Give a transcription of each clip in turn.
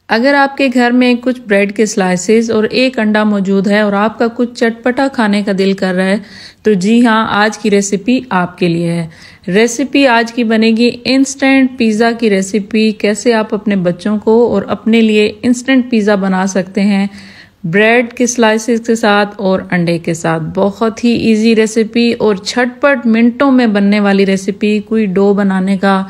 अगर आपके घर में कुछ ब्रेड के स्लाइसेस और एक अंडा मौजूद है और आपका कुछ चटपटा खाने का दिल कर रहा है तो जी हाँ, आज की रेसिपी आपके लिए है। रेसिपी आज की बनेगी इंस्टेंट पिज़्ज़ा की रेसिपी। कैसे आप अपने बच्चों को और अपने लिए इंस्टेंट पिज़्ज़ा बना सकते हैं ब्रेड के स्लाइसेस के साथ और अंडे के साथ। बहुत ही इजी रेसिपी और झटपट मिनटों में बनने वाली रेसिपी। कोई डो बनाने का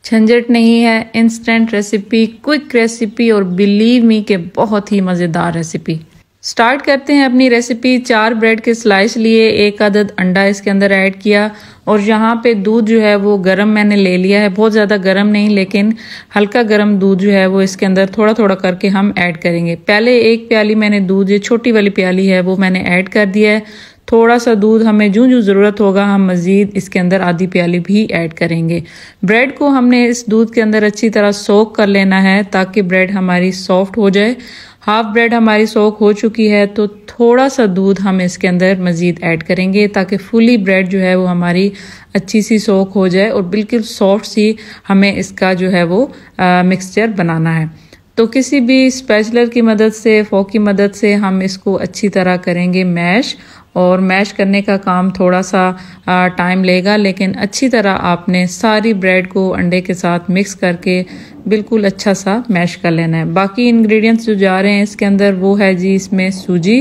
झंझट नहीं है। इंस्टेंट रेसिपी, क्विक रेसिपी और बिलीव मी के बहुत ही मज़ेदार रेसिपी। स्टार्ट करते हैं अपनी रेसिपी। 4 ब्रेड के स्लाइस लिए, 1 अदद अंडा इसके अंदर ऐड किया और यहाँ पे दूध जो है वो गरम मैंने ले लिया है। बहुत ज़्यादा गरम नहीं, लेकिन हल्का गरम दूध जो है वो इसके अंदर थोड़ा थोड़ा करके हम ऐड करेंगे। पहले 1 प्याली मैंने दूध, ये छोटी वाली प्याली है, वो मैंने ऐड कर दिया है। थोड़ा सा दूध हमें जो ज़रूरत होगा हम मज़ीद इसके अंदर आधी प्याली भी ऐड करेंगे। ब्रेड को हमने इस दूध के अंदर अच्छी तरह सोक कर लेना है ताकि ब्रेड हमारी सॉफ्ट हो जाए। हाफ ब्रेड हमारी सोक हो चुकी है तो थोड़ा सा दूध हम इसके अंदर मज़ीद ऐड करेंगे ताकि फुली ब्रेड जो है वो हमारी अच्छी सी सोक हो जाए और बिल्कुल सॉफ्ट सी हमें इसका जो है वो मिक्सचर बनाना है। तो किसी भी स्पैचुलर की मदद से, फोक की मदद से हम इसको अच्छी तरह करेंगे मैश। और मैश करने का काम थोड़ा सा टाइम लेगा, लेकिन अच्छी तरह आपने सारी ब्रेड को अंडे के साथ मिक्स करके बिल्कुल अच्छा सा मैश कर लेना है। बाकी इंग्रेडिएंट्स जो जा रहे हैं इसके अंदर वो है जी इसमें सूजी।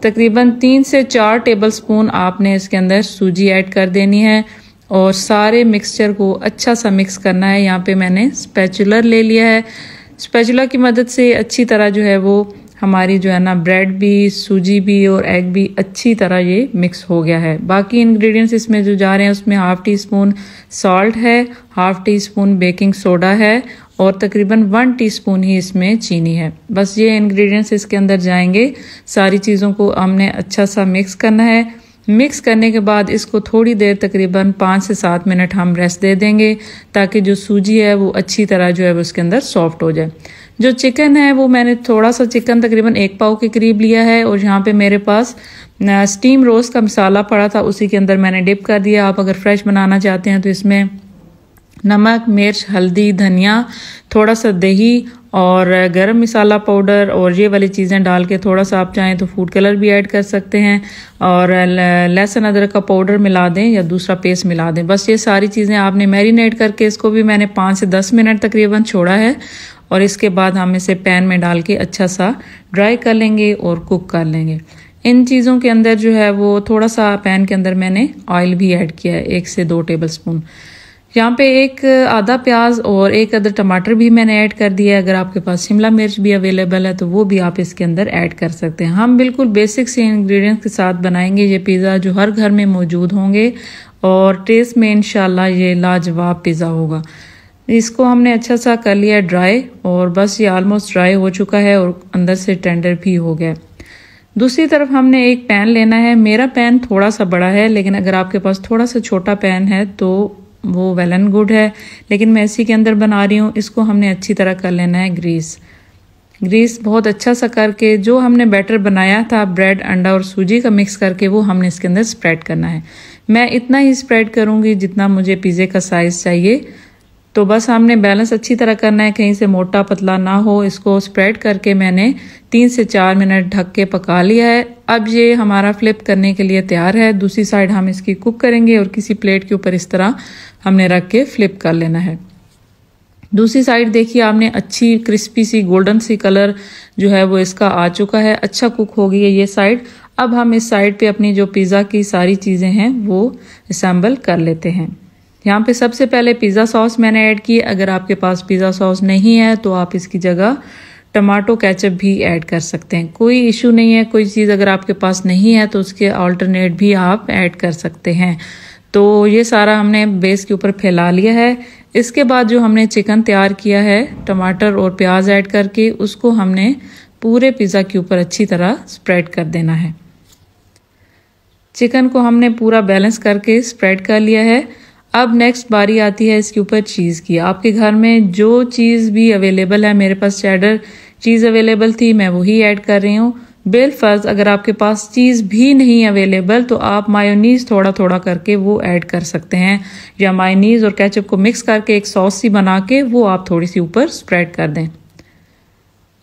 तकरीबन 3 से 4 टेबलस्पून आपने इसके अंदर सूजी ऐड कर देनी है और सारे मिक्सचर को अच्छा सा मिक्स करना है। यहाँ पे मैंने स्पैचुलर ले लिया है। स्पैचुला की मदद से अच्छी तरह जो है वो हमारी जो है ना ब्रेड भी, सूजी भी और एग भी अच्छी तरह ये मिक्स हो गया है। बाकी इंग्रेडिएंट्स इसमें जो जा रहे हैं उसमें हाफ टी स्पून सॉल्ट है, half tea spoon baking soda है और तकरीबन 1 टीस्पून ही इसमें चीनी है। बस ये इंग्रेडिएंट्स इसके अंदर जाएंगे। सारी चीज़ों को हमने अच्छा सा मिक्स करना है। मिक्स करने के बाद इसको थोड़ी देर तकरीबन 5 से 7 मिनट हम रेस्ट दे देंगे ताकि जो सूजी है वो अच्छी तरह जो है वो उसके अंदर सॉफ्ट हो जाए। जो चिकन है वो मैंने थोड़ा सा चिकन तकरीबन 1 पाव के करीब लिया है और यहाँ पे मेरे पास स्टीम रोस्ट का मसाला पड़ा था, उसी के अंदर मैंने डिप कर दिया। आप अगर फ्रेश बनाना चाहते हैं तो इसमें नमक, मिर्च, हल्दी, धनिया, थोड़ा सा दही और गरम मसाला पाउडर और ये वाली चीज़ें डाल के थोड़ा सा आप चाहें तो फूड कलर भी ऐड कर सकते हैं और लहसुन अदरक का पाउडर मिला दें या दूसरा पेस्ट मिला दें। बस ये सारी चीज़ें आपने मैरिनेट करके इसको भी मैंने 5 से 10 मिनट तकरीबन छोड़ा है और इसके बाद हम इसे पैन में डाल के अच्छा सा ड्राई कर लेंगे और कुक कर लेंगे। इन चीज़ों के अंदर जो है वो थोड़ा सा पैन के अंदर मैंने ऑयल भी ऐड किया है, 1 से 2 टेबलस्पून। यहाँ पे 1 आधा प्याज और 1 अदर टमाटर भी मैंने ऐड कर दिया है। अगर आपके पास शिमला मिर्च भी अवेलेबल है तो वो भी आप इसके अंदर ऐड कर सकते हैं। हम बिल्कुल बेसिक से इंग्रेडिएंट्स के साथ बनाएंगे ये पिज़्ज़ा जो हर घर में मौजूद होंगे और टेस्ट में इंशाल्लाह ये लाजवाब पिज़्ज़ा होगा। इसको हमने अच्छा सा कर लिया ड्राई और बस ये ऑलमोस्ट ड्राई हो चुका है और अंदर से टेंडर भी हो गया। दूसरी तरफ हमने एक पैन लेना है। मेरा पैन थोड़ा सा बड़ा है, लेकिन अगर आपके पास थोड़ा सा छोटा पैन है तो वो वेल एंड गुड है, लेकिन मैं इसी के अंदर बना रही हूँ। इसको हमने अच्छी तरह कर लेना है ग्रीस बहुत अच्छा सा करके जो हमने बैटर बनाया था ब्रेड, अंडा और सूजी का मिक्स करके वो हमने इसके अंदर स्प्रेड करना है। मैं इतना ही स्प्रेड करूँगी जितना मुझे पिज़्ज़े का साइज़ चाहिए। तो बस हमने बैलेंस अच्छी तरह करना है, कहीं से मोटा पतला ना हो। इसको स्प्रेड करके मैंने 3 से 4 मिनट ढक के पका लिया है। अब ये हमारा फ्लिप करने के लिए तैयार है। दूसरी साइड हम इसकी कुक करेंगे और किसी प्लेट के ऊपर इस तरह हमने रख के फ्लिप कर लेना है। दूसरी साइड देखिए आपने अच्छी क्रिस्पी सी गोल्डन सी कलर जो है वो इसका आ चुका है, अच्छा कुक हो गई है ये साइड। अब हम इस साइड पे अपनी जो पिज़्ज़ा की सारी चीज़ें हैं वो असेंबल कर लेते हैं। यहाँ पे सबसे पहले पिज़्ज़ा सॉस मैंने ऐड की। अगर आपके पास पिज़्ज़ा सॉस नहीं है तो आप इसकी जगह टमाटो केचप भी ऐड कर सकते हैं, कोई इशू नहीं है। कोई चीज़ अगर आपके पास नहीं है तो उसके अल्टरनेट भी आप ऐड कर सकते हैं। तो ये सारा हमने बेस के ऊपर फैला लिया है। इसके बाद जो हमने चिकन तैयार किया है टमाटर और प्याज ऐड करके, उसको हमने पूरे पिज़्ज़ा के ऊपर अच्छी तरह स्प्रेड कर देना है। चिकन को हमने पूरा बैलेंस करके स्प्रेड कर लिया है। अब नेक्स्ट बारी आती है इसके ऊपर चीज़ की। आपके घर में जो चीज़ भी अवेलेबल है, मेरे पास चेडर चीज़ अवेलेबल थी, मैं वही ऐड कर रही हूँ। बिलफर्ज अगर आपके पास चीज़ भी नहीं अवेलेबल तो आप मायोनीज थोड़ा थोड़ा करके वो ऐड कर सकते हैं, या मायोनीज और केचप को मिक्स करके एक सॉस सी बना के वो आप थोड़ी सी ऊपर स्प्रेड कर दें।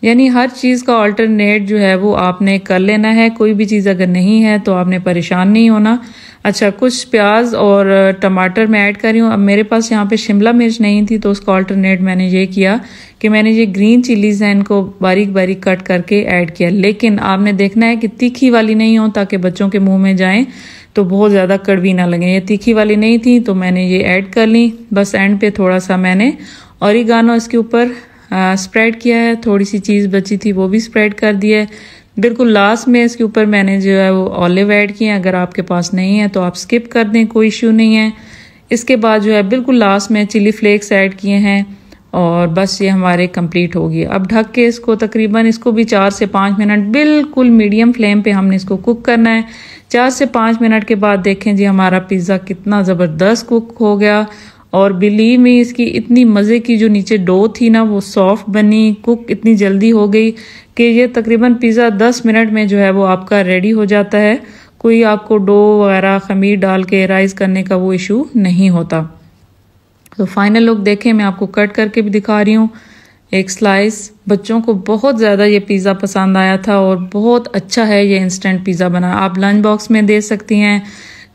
यानी हर चीज़ का अल्टरनेट जो है वो आपने कर लेना है। कोई भी चीज़ अगर नहीं है तो आपने परेशान नहीं होना। अच्छा, कुछ प्याज और टमाटर मैं ऐड कर रही हूँ। अब मेरे पास यहाँ पे शिमला मिर्च नहीं थी तो उसका अल्टरनेट मैंने ये किया कि मैंने ये ग्रीन चिलीज हैं इनको बारीक बारीक कट करके ऐड किया। लेकिन आपने देखना है कि तीखी वाली नहीं हो ताकि बच्चों के मुंह में जाएं तो बहुत ज़्यादा कड़वी ना लगे। ये तीखी वाली नहीं थी तो मैंने ये ऐड कर ली। बस एंड पे थोड़ा सा मैंने ऑरिगानो इसके ऊपर स्प्रेड किया है। थोड़ी सी चीज़ बची थी वो भी स्प्रेड कर दिया है। बिल्कुल लास्ट में इसके ऊपर मैंने जो है वो ऑलिव ऐड किए। अगर आपके पास नहीं है तो आप स्किप कर दें, कोई इशू नहीं है। इसके बाद जो है बिल्कुल लास्ट में चिली फ्लेक्स ऐड किए हैं और बस ये हमारे कंप्लीट हो गया। अब ढक के इसको तकरीबन इसको भी 4 से 5 मिनट बिल्कुल मीडियम फ्लेम पे हमने इसको कुक करना है। 4 से 5 मिनट के बाद देखें जी हमारा पिज़्ज़ा कितना ज़बरदस्त कुक हो गया। और बिलीव में इसकी इतनी मज़े की जो नीचे डो थी ना वो सॉफ्ट बनी, कुक इतनी जल्दी हो गई कि ये तकरीबन पिज़्ज़ा 10 मिनट में जो है वो आपका रेडी हो जाता है। कोई आपको डो वगैरह खमीर डाल के राइस करने का वो इशू नहीं होता। तो फाइनल लुक देखें, मैं आपको कट करके भी दिखा रही हूँ एक स्लाइस। बच्चों को बहुत ज़्यादा ये पिज़्ज़ा पसंद आया था और बहुत अच्छा है ये इंस्टेंट पिज़्ज़ा बना। आप लंच बॉक्स में दे सकती हैं।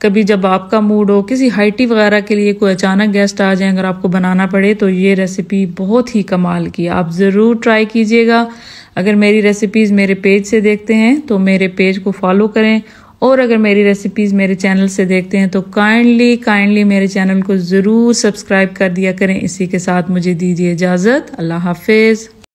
कभी जब आपका मूड हो, किसी हाइटी वगैरह के लिए कोई अचानक गेस्ट आ जाए, अगर आपको बनाना पड़े तो ये रेसिपी बहुत ही कमाल की है। आप ज़रूर ट्राई कीजिएगा। अगर मेरी रेसिपीज़ मेरे पेज से देखते हैं तो मेरे पेज को फॉलो करें, और अगर मेरी रेसिपीज़ मेरे चैनल से देखते हैं तो काइंडली मेरे चैनल को ज़रूर सब्सक्राइब कर दिया करें। इसी के साथ मुझे दीजिए इजाज़त। अल्लाह हाफिज़।